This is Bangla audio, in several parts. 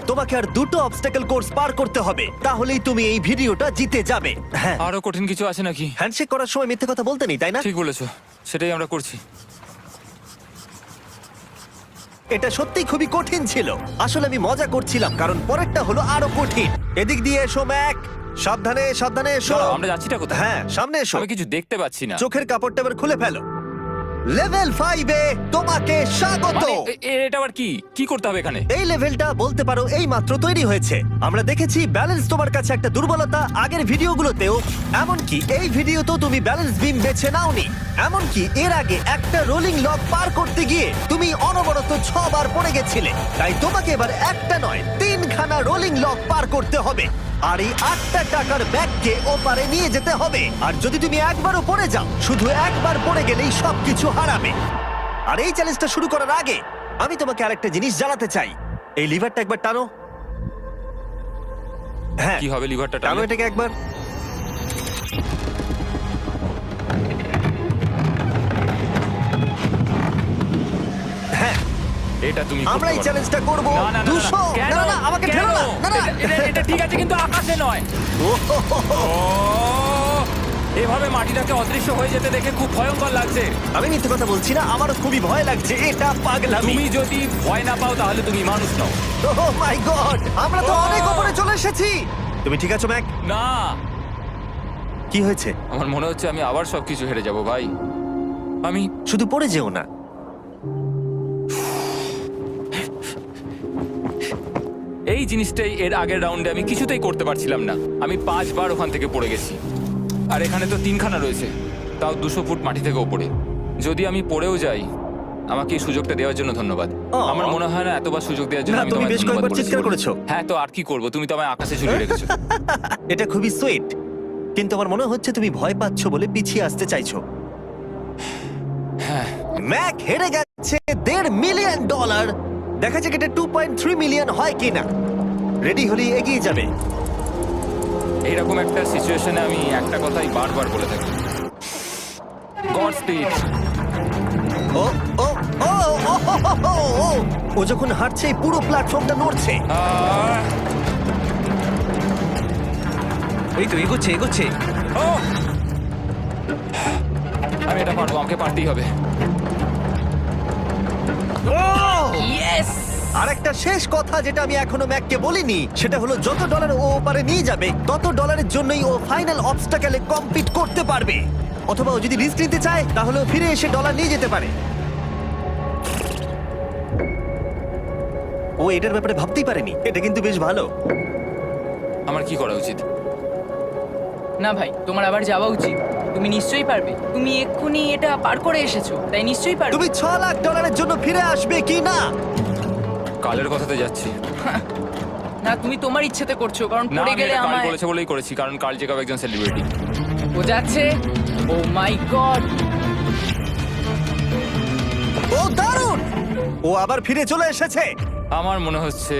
তোমাকে আর দুটো অবস্টাকেল কোর্স পার করতে হবে, তাহলেই তুমি এই ভিডিওটা জিতে যাবে। হ্যাঁ, আরো কঠিন কিছু আছে নাকি? হ্যান্ডশেক করার সময় মিথ্যে কথা বলতে নেই, তাই না? ঠিক বলেছো, সেটাই আমরা করছি। এটা সত্যিই খুবই কঠিন ছিল। আসলে আমি মজা করছিলাম, কারণ পরেরটা হলো আরো কঠিন। এদিক দিয়ে এসো ম্যাক, সাবধানে সাবধানে এসো। দাঁড়াও, আমরা যাচ্ছিটা কোথায়? হ্যাঁ, সামনে এসো। আমি কিছু দেখতে পাচ্ছি না। চোখের কাপড়টা এবার খুলে ফেলো। লেভেল 5 এ তোমাকে স্বাগত। মানে, এটা আবার কি কি করতে হবে এখানে? এই লেভেলটা বলতে পারো এই মাত্র তৈরি হয়েছে। আমরা দেখেছি ব্যালেন্স তোমার কাছে একটা দুর্বলতা আগের ভিডিওগুলোতেও, এমনকি এই ভিডিওতেও তুমি ব্যালেন্স বিম বেছে নাওনি। এমনকি এর আগে একটা রোলিং লক পার করতে গিয়ে তুমি অনবরত 6 বার পড়ে গেছিলে। তাই তোমাকে এবার একটা নয় 3খানা রোলিং লক পার করতে হবে। আর এই 8টা টাকার ব্যাগকে ওপারে নিয়ে যেতে হবে। আর যদি তুমি একবারও পড়ে যাও, শুধু একবার পড়ে গেলেই সবকিছু হারাবে। আর এই চ্যালেঞ্জটা শুরু করার আগে আমি তোমাকে আরেকটা জিনিস জানাতে চাই। এই লিভারটা একবার টানো। হ্যাঁ, কি হবে লিভারটা টানো টানলে? এটাকে একবার। হ্যাঁ, এটা তুমি আমরা এই করতে পারবে। চ্যালেঞ্জটা করব। না, না, না, না, 200 কেন? না না আমাকে কেন? ঠেলো না। না না এটা ঠিক আছে, কিন্তু আকাশে নয়। ও, এভাবে মাটিটাকে অদৃশ্য হয়ে যেতে দেখে খুব ভয়ঙ্কর লাগছে। আমি মিথ্যে কথা বলছি না, আমারও খুবই ভয় লাগছে। এটা পাগলামি। তুমি যদি ভয় না পাও তাহলে তুমি মানুষ নও। ওহ মাই গড, আমরা তো Oh! অনেক উপরে চলে এসেছি। তুমি ঠিক আছো ম্যাক? না, কি হয়েছে? আমার মনে হচ্ছে আমি আবার সবকিছু হেরে যাব ভাই। আমি শুধু পড়ে যেও না। এই জিনিসটাই এর আগের রাউন্ডে আমি কিছুতেই করতে পারছিলাম না। আমি 5 বার ওখান থেকে পড়ে গেছি। আর এখানে তো 3খানা রয়েছে, তাও 200 ফুট মাটি থেকে ওপরে। যদি আমি পড়েও যাই, আমাকে এই সুযোগটা দেওয়ার জন্য ধন্যবাদ। আমার মনে হয় না এতবার সুযোগ দেওয়ার জন্য না, আমি তুমি তোমায় বেশ ধন্যবাদ কয়েকবার বলেছি চিৎকার বলে। করেছো। হ্যাঁ, তো আর কি করব, তুমি তো আমায় আকাশে ঝুলিয়ে রেখেছো। এটা খুবই সুইট, কিন্তু আমার মনে হচ্ছে তুমি ভয় পাচ্ছ বলে পিছিয়ে আসতে চাইছো। হ্যাঁ, ম্যাক হেরে গেছে $1.5 মিলিয়ন। দেখা যাক এটা 2.3 মিলিয়ন হয় কিনা। রেডি হলে এগিয়ে যাবে। এইরকম একটা সিচুয়েশনে আমি একটা কথাই বারবার বলে থাকি, গড স্পিড। ও ও ও ও, ও, ও, ও, ও যখন হাঁটছে এই পুরো প্ল্যাটফর্মটা নড়ছে। এই তো এগোচ্ছে এগোচ্ছে। আমি এটা পারবো, আমাকে পারতেই হবে। ইয়েস! আর একটা শেষ কথা যেটা আমি এখনো ম্যাককে বলিনি, সেটা হলো যত ডলার ও ওপারে নিয়ে যাবে তত ডলারের জন্যই ও ফাইনাল অবস্টাকেলে কমপ্লিট করতে পারবে। অথবা ও যদি রিস্ক নিতে চায় তাহলে ও ফিরে এসে ডলার নিয়ে যেতে পারে। ও এটার ব্যাপারে ভাবতেই পারেনি। এটা কিন্তু বেশ ভালো। আমার কি করা উচিত? না ভাই, তোমার আবার যাওয়া উচিত। তুমি নিশ্চয়ই পারবে। তুমি এক্ষুনি এটা পার করে এসেছো, তাই নিশ্চয়ই পারবে। তুমি $6 লাখ জন্য ফিরে আসবে কি না? কালের কথাতে যাচ্ছি। না, তুমি তোমার ইচ্ছেতে করছো, কারণ না, পড়ে আমি গেলে এটা কাল আমার বলেছে বলেই করেছি, কারণ কাল জেকাব একজন সেলিব্রিটি। ও যাচ্ছে। ও মাই গড! ও দারুণ! ও আবার ফিরে চলে এসেছে। আমার মনে হচ্ছে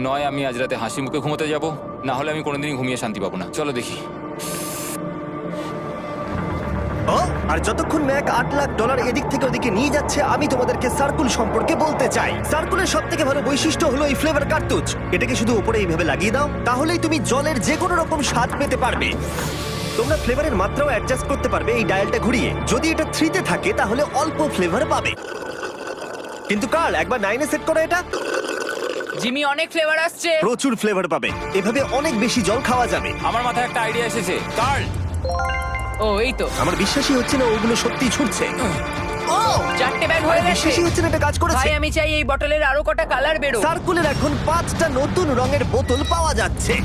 নয় আমি আজ রাতে হাসি মুখে ঘুমোতে যাব, না হলে আমি কোনোদিনই ঘুমিয়ে শান্তি পাবো না। চলো দেখি। ও আর যতক্ষণ ম্যাক $8 লাখ এদিক থেকে ওদিকে নিয়ে যাচ্ছে, আমি তোমাদেরকে সার্কুল সম্পর্কে বলতে চাই। সার্কুলের সব থেকে ভালো বৈশিষ্ট্য হলো এই ফ্লেভার কার্তুজ। এটাকে শুধু উপরে এইভাবে লাগিয়ে দাও, তাহলেই তুমি জলের যে কোনো রকম স্বাদ পেতে পারবে। তোমরা ফ্লেভারের মাত্রাও অ্যাডজাস্ট করতে পারবে এই ডায়ালটা ঘুরিয়ে। যদি এটা 3-তে থাকে তাহলে অল্প ফ্লেভার পাবে, কিন্তু কাল একবার 9-এ সেট করো এটা। জিমি, অনেক ফ্লেভার আসছে। প্রচুর ফ্লেভার পাবে, এভাবে অনেক বেশি জল খাওয়া যাবে। আমার মাথায় একটা আইডিয়া এসেছে, কার্ল। ও এই তো, আমার বিশ্বাসই হচ্ছে না ওগুলো সত্যিই ছুটছে। ও 4টে ব্যাগ হয়ে গেছে। বিশ্বাসই হচ্ছে না এটা কাজ করেছে। ভাই, আমি চাই এই বটলের আরো কটা কালার বেরো। সার্কুলের এখন 5টা নতুন রঙের বোতল পাওয়া যাচ্ছে।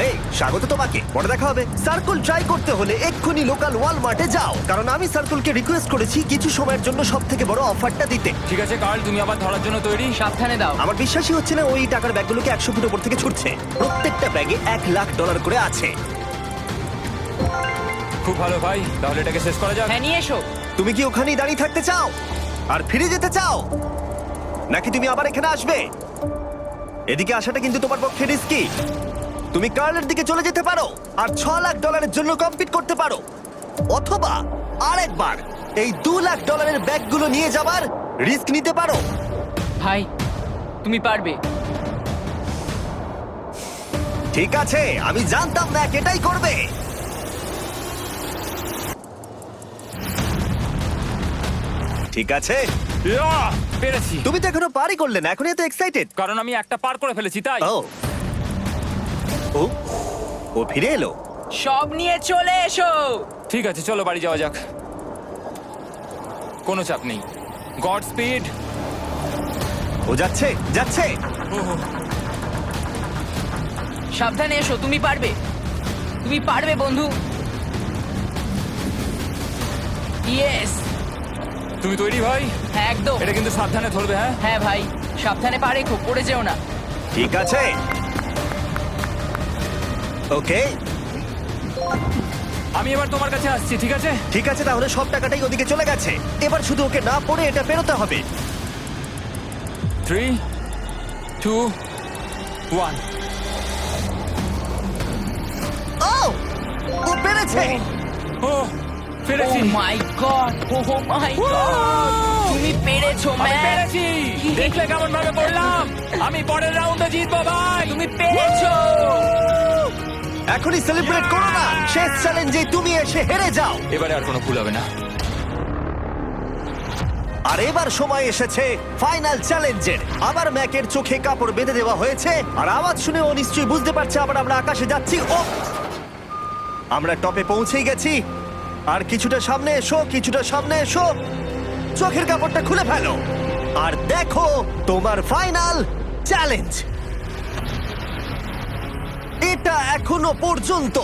এই স্বাগত তোমাকে, পরে দেখা হবে। সার্কুল ট্রাই করতে হলে এক্ষুনি লোকাল ওয়ালমার্টে যাও, কারণ আমি সার্কুলকে রিকোয়েস্ট করেছি কিছু সময়ের জন্য সব থেকে বড় অফারটা দিতে। ঠিক আছে কার্ল, তুমি আবার ধরার জন্য তৈরি? সাবধানে দাও। আমার বিশ্বাসই হচ্ছে না ওই টাকার ব্যাগগুলোকে 100 ফুট উপর থেকে ছুটছে। প্রত্যেকটা ব্যাগে $1 লাখ করে আছে। খুব ভালো ভাই, তাহলে এটাকে শেষ করা যাক। হ্যাঁ, নিয়ে এসো। তুমি কি ওখানেই দাঁড়িয়ে থাকতে চাও আর ফিরে যেতে চাও, নাকি তুমি আবার এখানে আসবে? এদিকে আসাটা কিন্তু তোমার পক্ষে রিস্কি। তুমি কার্লের দিকে চলে যেতে পারো আর $6 লাখ জন্য কম্পিট করতে পারো, অথবা আরেকবার এই $2 লাখ ব্যাগগুলো নিয়ে যাবার রিস্ক নিতে পারো। ভাই, তুমি পারবে। ঠিক আছে, আমি জানতাম ম্যাক এটাই করবে। ঠিক আছে, পেরেছি, তুমি তো এখনো পারই করলে না, এখন এত এক্সাইটেড। কারণ আমি একটা পার করে ফেলেছি তাই। ও ও ও ফিরে এলো। সব নিয়ে চলে এসো। ঠিক আছে, চলো বাড়ি যাওয়া যাক। কোনো চাপ নেই। God speed. ও যাচ্ছে যাচ্ছে। সাবধানে এসো, তুমি পারবে। তুমি পারবে বন্ধু। ইয়েস। তুমি তৈরি ভাই? হ্যাঁ একদম। এটা কিন্তু সাবধানে ধরবে, হ্যাঁ? হ্যাঁ ভাই, সাবধানে পারে, খুব পড়ে যেও না। ঠিক আছে, ওকে আমি এবার তোমার কাছে আসছি, ঠিক আছে? ঠিক আছে, তাহলে সব টাকাটাই ওদিকে চলে গেছে। এবার শুধু ওকে না পড়ে এটা পেরোতে হবে। 3, 2, 1। ও ও পেরেছে। ও পেরেছি। ও মাই গড, ও মাই গড, তুমি পেরেছো আমি ম্যান। পেরেছি। দেখলে কেমন ভাবে পড়লাম? আমি পরের রাউন্ডে জিতবো ভাই। তুমি পেরেছো। এখনই সেলিব্রেট করো না, শেষ চ্যালেঞ্জে তুমি এসে হেরে যাও। এবারে আর কোনো ভুল হবে না। আর এবার সময় এসেছে ফাইনাল চ্যালেঞ্জের। আবার ম্যাকের চোখে কাপড় বেঁধে দেওয়া হয়েছে, আর আওয়াজ শুনে ও নিশ্চয়ই বুঝতে পারছে আবার আমরা আকাশে যাচ্ছি। ও আমরা টপে পৌঁছেই গেছি। আর কিছুটা সামনে এসো, কিছুটা সামনে এসো। চোখের কাপড়টা খুলে ফেলো আর দেখো তোমার ফাইনাল চ্যালেঞ্জ। এটা এখনো পর্যন্ত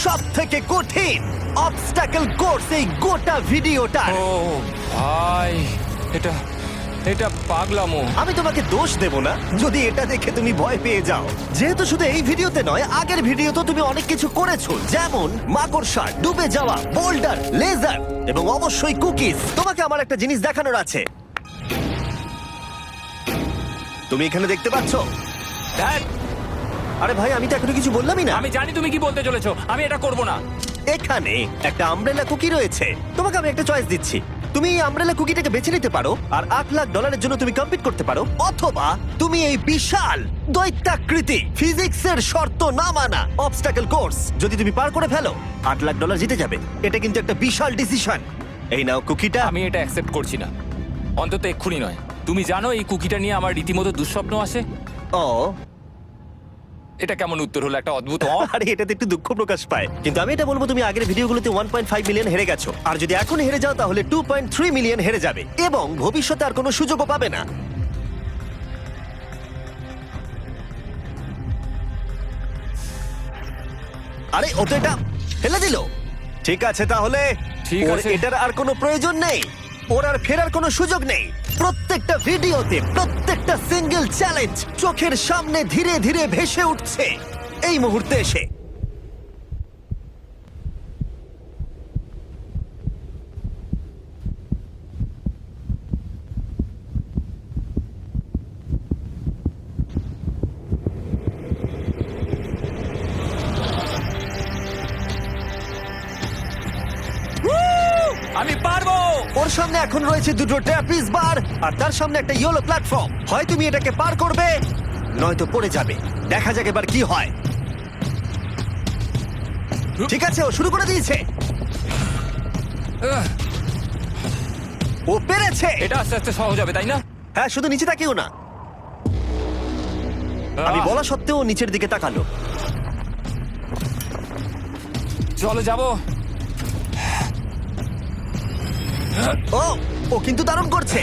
সবথেকে কঠিন অবস্টাকল কোর্স এই গোটা ভিডিওটা। ও ভাই, এটা এটা পাগলামো। আমি তোমাকে দোষ দেব না যদি এটা দেখে তুমি ভয় পেয়ে যাও, যেহেতু শুধু এই ভিডিওতে নয়, আগের ভিডিওতে তুমি অনেক কিছু করেছো, যেমন মাকড়সা, ডুবে যাওয়া, বোল্ডার, লেজার এবং অবশ্যই কুকিজ। তোমাকে আমার একটা জিনিস দেখানোর আছে। তুমি এখানে দেখতে পাচ্ছো? ধ্যাৎ, আরে ভাই, আমি তো এখনো কিছু বললামই না। আমি জানি তুমি কি বলতে চলেছো। আমি এটা করব না। এখানে একটা আমব্রেলা কুকি রয়েছে। তোমাকে আমি একটা চয়েস দিচ্ছি, তুমি এই আমব্রেলা কুকিটাকে বেছে নিতে পারো আর $8,00,000 জন্য তুমি কম্পিট করতে পারো, অথবা তুমি এই বিশাল দৈত্যাকৃতি ফিজিক্সের শর্ত না মানা অবস্টাকল কোর্স যদি তুমি পার করে ফেলো, $8,00,000 জিতে যাবে। এটা কিন্তু একটা বিশাল ডিসিশন। এই নাও কুকিটা। আমি এটা অ্যাকসেপ্ট করছি না, অন্তত এক্ষুনি নয়। তুমি জানো এই কুকিটা নিয়ে আমার রীতিমতো দুঃস্বপ্ন আসে। ও এটা কেমন উত্তর হলো? একটা অদ্ভুত আরে এটাতে একটু দুঃখ প্রকাশ পায়, কিন্তু আমি এটা বলবো তুমি আগের ভিডিওগুলোতে 1.5 মিলিয়ন হেরে গেছো, আর যদি এখন হেরে যাও তাহলে 2.3 মিলিয়ন হেরে যাবে এবং ভবিষ্যতে আর কোনো সুযোগও পাবে না। আরে ও তো এটা ফেলে দিল। ঠিক আছে, তাহলে ঠিক ওর আছে। এটার আর কোনো প্রয়োজন নেই, ওর আর ফেরার কোনো সুযোগ নেই। প্রত্যেকটা ভিডিওতে প্রত্যেকটা সিঙ্গেল চ্যালেঞ্জ চোখের সামনে ধীরে ধীরে ভেসে উঠছে এই মুহূর্তে এসে। আমি পারবো। ওর সামনে এখন রয়েছে দুটো ট্র্যাপিজ বার আর তার সামনে একটা ইয়েলো প্ল্যাটফর্ম। হয় তুমি এটাকে পার করবে, নয়তো পড়ে যাবে। দেখা যাক এবার কি হয়। ঠিক আছে, ও শুরু করে দিয়েছে। আহ, ও পেরেছে। এটা আস্তে আস্তে সহজ হবে, তাই না? হ্যাঁ, শুধু নিচে তাকিও না। আমি আহ, বলা সত্ত্বেও ও নিচের দিকে তাকালো। চলো যাবো। ও ও কিন্তু দারুণ করছে।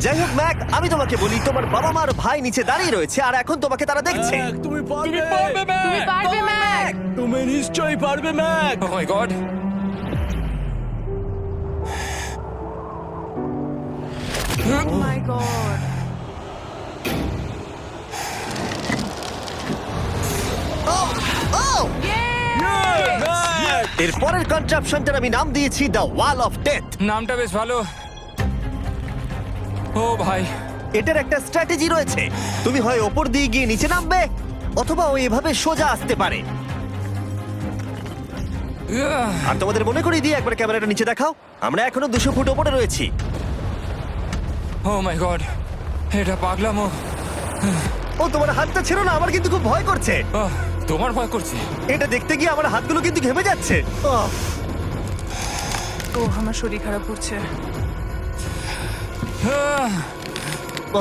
যাই হোক ম্যাক, আমি তোমাকে বলি, তোমার বাবা মার ভাই নিচে দাঁড়িয়ে রয়েছে আর এখন তোমাকে তারা দেখছে। তুমি পারবে। তুমি পারবে ম্যাক। তুমি নিশ্চয়ই পারবে ম্যাক। ও মাই গড। ও মাই গড। ও ও এর পরের কনট্রাপশনটার আমি নাম দিয়েছি দ্য ওয়াল অফ ডেথ। নামটা বেশ ভালো। ও ভাই, এটার একটা স্ট্র্যাটেজি রয়েছে। তুমি হয় ওপর দিয়ে গিয়ে নিচে নামবে, অথবা ও এভাবে সোজা আসতে পারে। আর তোমাদের মনে করিয়ে দিয়ে একবার ক্যামেরাটা নিচে দেখাও। আমরা এখনো 200 ফুট ওপরে রয়েছি। ও মাই গড, এটা পাগলামো। ও তোমার হাতটা ছিল না, আমার কিন্তু খুব ভয় করছে। আহ, তোমার ভয় করছে? এটা দেখতে গিয়ে আমার হাতগুলো কিন্তু ঘেমে যাচ্ছে। আহ, ও আমার শরীর খারাপ করছে। আহ,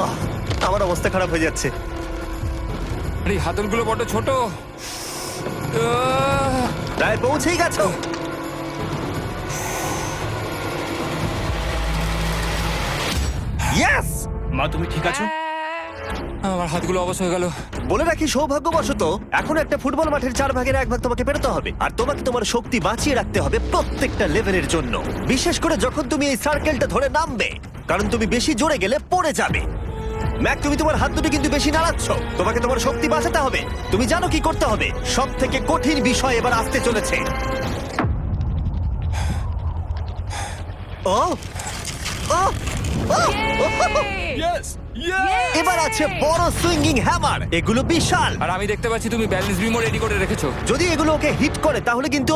আহ, আমার অবস্থা খারাপ হয়ে যাচ্ছে। আরে এই হাতলগুলো বড় ছোট। আহ, প্রায় পৌঁছেই গেছো। ইয়েস! মা তুমি ঠিক আছো? আমার হাতগুলো অবশ হয়ে গেল। বলে রাখি, সৌভাগ্যবশত এখন একটা ফুটবল মাঠের 4/1 তোমাকে পেরোতে হবে, আর তোমাকে তোমার শক্তি বাঁচিয়ে রাখতে হবে প্রত্যেকটা লেভেলের জন্য, বিশেষ করে যখন তুমি এই সার্কেলটা ধরে নামবে, কারণ তুমি বেশি জোরে গেলে পড়ে যাবে। ম্যাক, তুমি তোমার হাত দুটো কিন্তু বেশি নাড়াচ্ছ। তোমাকে তোমার শক্তি বাঁচাতে হবে। তুমি জানো কি করতে হবে। সব থেকে কঠিন বিষয় এবার আসতে চলেছে। ও ও ও! ইয়েস! এবার আছে বড় সুইঙ্গিং হ্যামার। এগুলো বিশাল। আর আমি দেখতে পাচ্ছি তুমি ব্যালেন্স বিমও রেডি করে রেখেছো। যদি এগুলো ওকে হিট করে তাহলে কিন্তু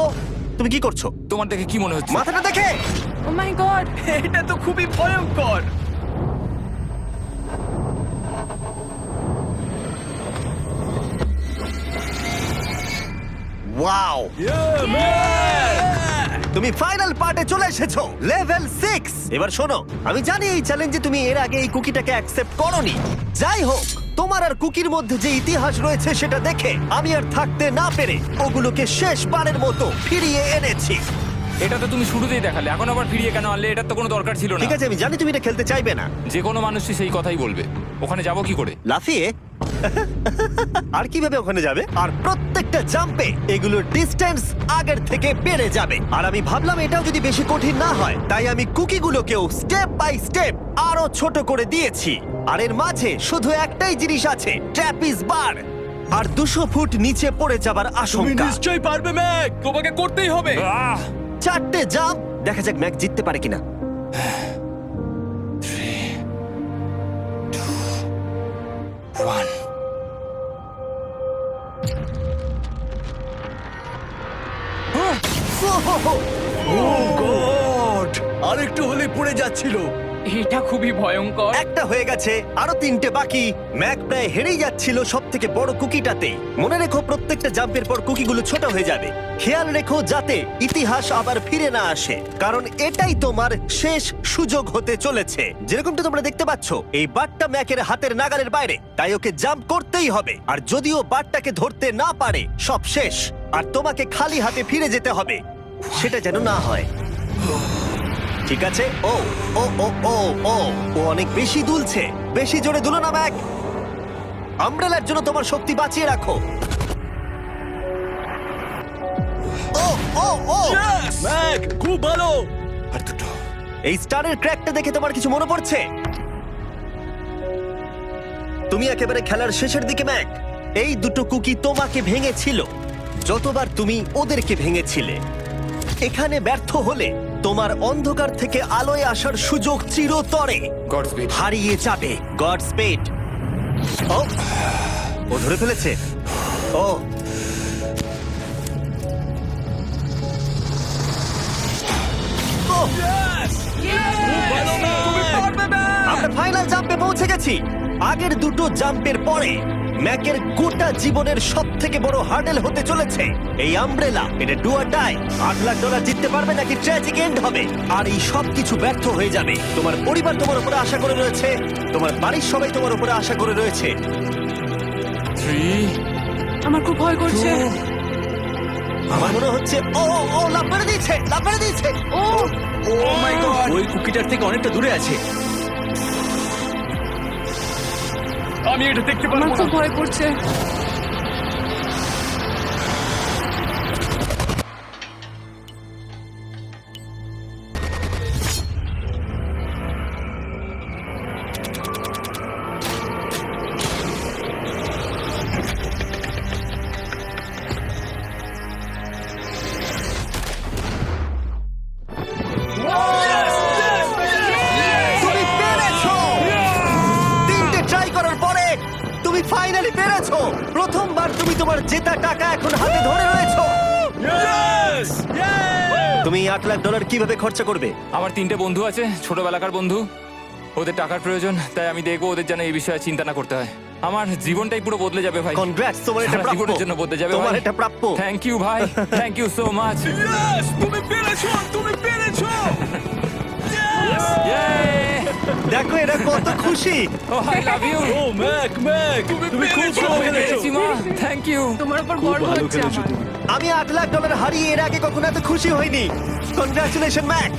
তুমি কি করছো? তোমার দেখে কি মনে হচ্ছে? মাথাটা দেখে। ও মাই গড, এটা তো খুবই ভয়ঙ্কর। ওয়াও! তুমি ফাইনাল পার্টে চলে এসেছো, লেভেল 6। এবার শোনো, আমি জানি এই চ্যালেঞ্জে তুমি এর আগে এই কুকিটাকে অ্যাকসেপ্ট করোনি। যাই হোক, তোমার আর কুকির মধ্যে যে ইতিহাস রয়েছে সেটা দেখে আমি আর থাকতে না পেরে ওগুলোকে শেষবারের মতো ফিরিয়ে এনেছি। এটা তো তুমি শুরুতেই দেখালে, এখন আবার ফিরিয়ে কেন আনলে? এটার তো কোনো দরকার ছিল না। ঠিক আছে, আমি জানি তুমি এটা খেলতে চাইবে না। যে কোনো মানুষই সেই কথাই বলবে। ওখানে যাব কি করে? লাফিয়ে? আর কিভাবে ওখানে যাবে? আর প্রত্যেকটা জাম্পে এগুলোর ডিস্টেন্স আগের থেকে বেড়ে যাবে। আর আমি ভাবলাম এটাও যদি বেশি কঠিন না হয়, তাই আমি কুকিগুলোকেও স্টেপ বাই স্টেপ আরো ছোট করে দিয়েছি। আর এর মাঝে শুধু একটাই জিনিস আছে, ট্র্যাপিজ বার। আর 200 ফুট নিচে পড়ে যাবার তুমি আশঙ্কা। নিশ্চয়ই পারবে ম্যাক, তোমাকে করতেই হবে। আহ! 4টে জাম্প, দেখা যাক ম্যাক জিততে পারে কিনা। 1 ওহো! ও গড! আরেকটু হলে পড়ে যাচ্ছিল। এটা খুবই ভয়ঙ্কর। একটা হয়ে গেছে, আরো 3টে বাকি। ম্যাক প্রায় হেরেই যাচ্ছিল সব থেকে বড় কুকিটাতে। মনে রেখো, প্রত্যেকটা জাম্পের পর কুকিগুলো ছোট হয়ে যাবে। খেয়াল রেখো যাতে ইতিহাস আবার ফিরে না আসে, কারণ এটাই তোমার শেষ সুযোগ হতে চলেছে। যেরকমটা তোমরা দেখতে পাচ্ছ, এই বারটা ম্যাকের হাতের নাগালের বাইরে, তাই ওকে জাম্প করতেই হবে। আর যদিও বারটাকে ধরতে না পারে, সব শেষ। আর তোমাকে খালি হাতে ফিরে যেতে হবে, সেটা যেন না হয়। ঠিক আছে। ও ও ও ও ও ও অনেক বেশি দুলছে। বেশি জোরে দুলো না ম্যাক। আমব্রেলার জন্য তোমার শক্তি বাঁচিয়ে রাখো। ও ও ও ম্যাক, খুব ভালো। আর দুটো। এই স্টারের ক্র্যাকটা দেখে তোমার কিছু মনে পড়ছে? তুমি একেবারে খেলার শেষের দিকে ম্যাক। এই দুটো কুকি তোমাকে ভেঙেছিল যতবার তুমি ওদেরকে ভেঙেছিলে। এখানে ব্যর্থ হলে তোমার অন্ধকার থেকে আলোয় আসার সুযোগ চিরতরে গড স্পিড। হারিয়ে যাবে। God speed. ও ও ধরে ফেলেছে। ও ও, আমরা ফাইনাল জাম্পে পৌঁছে গেছি। আগের দুটো জাম্পের পরে ম্যাকের গোটা জীবনের সব থেকে বড় হার্ডেল হতে চলেছে এই আমব্রেলা। এটা ডু অর ডাই। $8 লাখ জিততে পারবে নাকি ট্র্যাজিক এন্ড হবে। আর এই সব কিছু ব্যর্থ হয়ে যাবে। তোমার পরিবার তোমার উপরে আশা করে রয়েছে, তোমার বাড়ির সবাই তোমার উপরে আশা করে রয়েছে। 3 আমার খুব ভয় করছে। আমার মনে হচ্ছে ও ও, ও লাফ মেরে দিয়েছে, লাফ মেরে দিয়েছে। ও ও মাই গড! ওই কুকিটার থেকে অনেকটা দূরে আছে। আমি এটা দেখতে আমার পারবো খুব না। ভয় করছে। তুমি পেরেছো। 3টে ট্রাই করার পরে তুমি ফাইনালি পেরেছো। প্রথমবার তুমি তোমার জেতা টাকা এখন হাতে ধরে রয়েছো। Yes! তুমি $8 লাখ কিভাবে খরচা করবে? আমার 3টে বন্ধু আছে, ছোটবেলাকার বন্ধু। ওদের টাকার প্রয়োজন, তাই আমি দেখবো ওদের যেন এই বিষয়ে চিন্তা না করতে হয়। আমার জীবনটাই পুরো বদলে যাবে ভাই। কনগ্রাটস, তোমার এটা সারা প্রাপ্য। জীবনের জন্য বদলে যাবে তোমার ভাই। এটা প্রাপ্য। থ্যাংক ইউ ভাই, thank you so much. Yes! তুমি পেরেছো, তুমি পেরেছো। দেখো এরা কত খুশি। Oh I love you. Oh Mac, Mac, তুমি খুব ভালো খেলেছো। মা, থ্যাংক ইউ। তোমার উপর খুব গর্ব ভালো হচ্ছে খেলেছো আমার। তুমি। আমি $8 লাখ হারিয়ে এর আগে কখনো এত খুশি হইনি। Congratulation Mac.